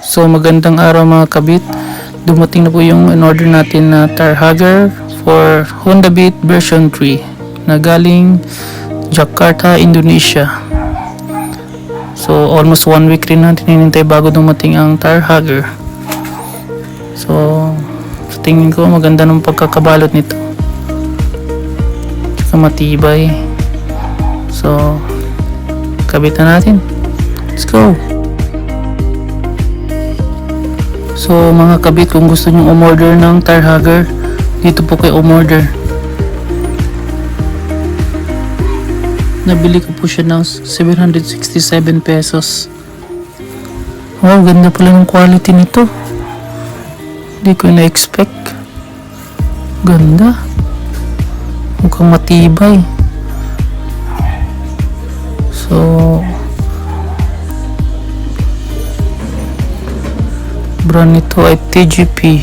So magandang araw mga kabit. Dumating na po yung in-order natin na tire hugger for Honda Beat version 3 na galing Jakarta, Indonesia. So almost 1 week rin natin hinintay bago dumating ang tire hugger. So sa tingin ko maganda ng pagkakabalot nito. Saka matibay. So kabit na natin. Let's go! So mga kabit, kung gusto nyo umorder ng tire hugger, dito po kayo umorder. Nabili ko po siya ng 767 pesos. Wow, ganda pala ng quality nito. Hindi ko na-expect. Ganda. Mukhang matibay. So brand nito ay TGP,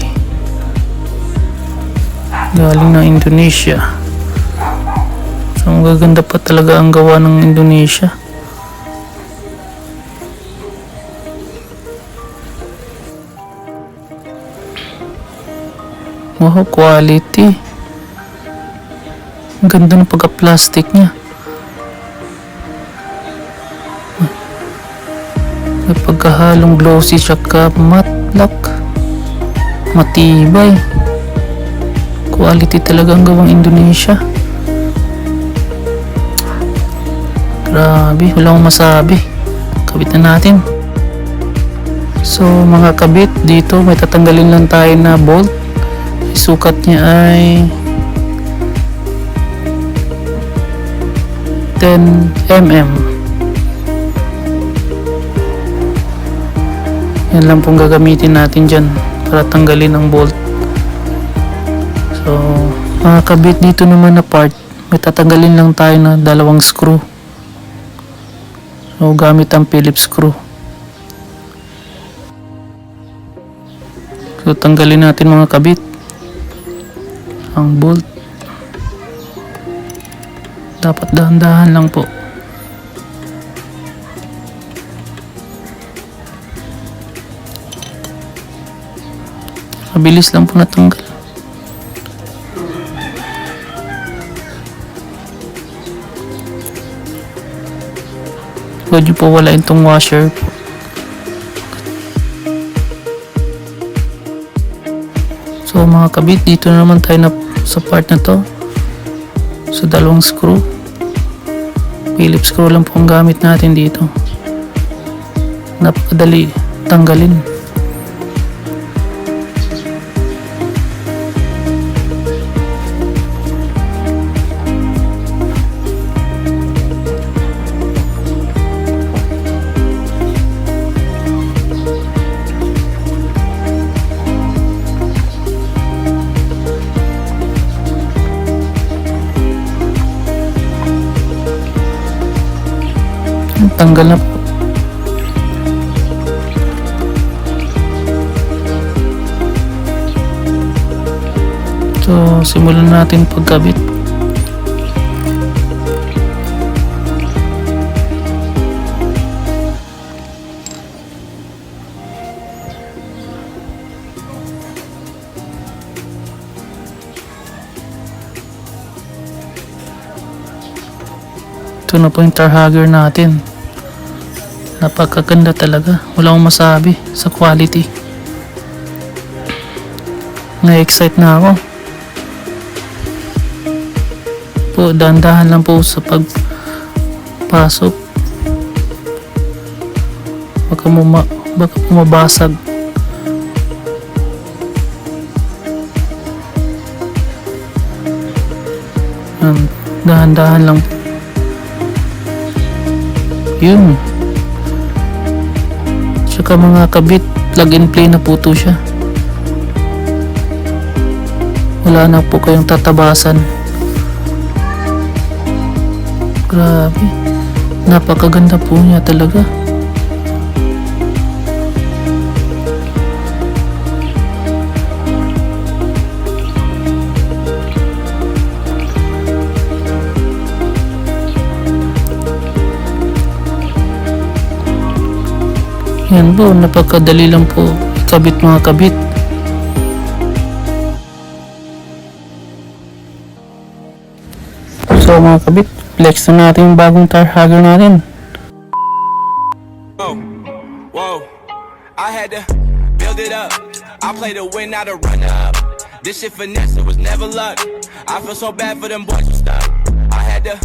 galing ng Indonesia. So magaganda pa talaga ang gawa ng Indonesia. Wow, quality. Ang ganda ng pagka-plastic niya. May pagkahalong glossy tsaka matte look. Matibay. Quality talaga ang gawang Indonesia. Grabe, wala akong masabi. Kabit na natin. So mga kabit, dito may tatanggalin lang tayo na bolt. Sukat niya ay 10 mm. Yan lang pong gagamitin natin dyan para tanggalin ang bolt. So mga kabit, dito naman na part may tatanggalin lang tayo na 2 screw. So gamit ang Phillips screw. So tanggalin natin mga kabit ang bolt. Dapat dahan-dahan lang po. Mabilis lang po natanggal. Huwag nyo po walain itong washer po. So mga kabit, dito na naman tayo sa part na to. So 2 screw. Phillips screw lang po ang gamit natin dito. Napakadali tanggalin. Tanggal na po. So simulan natin pagkabit. Ito na po yung tire hugger natin. Napakaganda talaga. Wala akong masabi sa quality. Na-excite na ako. Po, dahan-dahan lang po sa pagpasok. Baka mabasag. Dahan-dahan lang po. Yun. Tsaka mga kabit, plug and play na po to siya. Wala na po kayong tatabasan. Grabe, napakaganda po niya talaga. Yan po, napakadali lang po kabit mga kabit. So mga kabit, flex na natin yung bagong tar hugger natin. Whoa, whoa, I had to build it up. I play to win, not to run up. This shit finesse, it was never luck. I feel so bad for them boys who stuck. I had to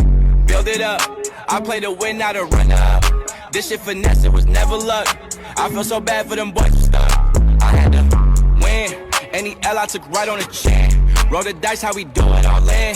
build it up. I play to win, not to run up. This shit finesse, it was never luck. I feel so bad for them boys who stuck. I had to win. Any L I took right on the chin. Roll the dice, how we do it all in.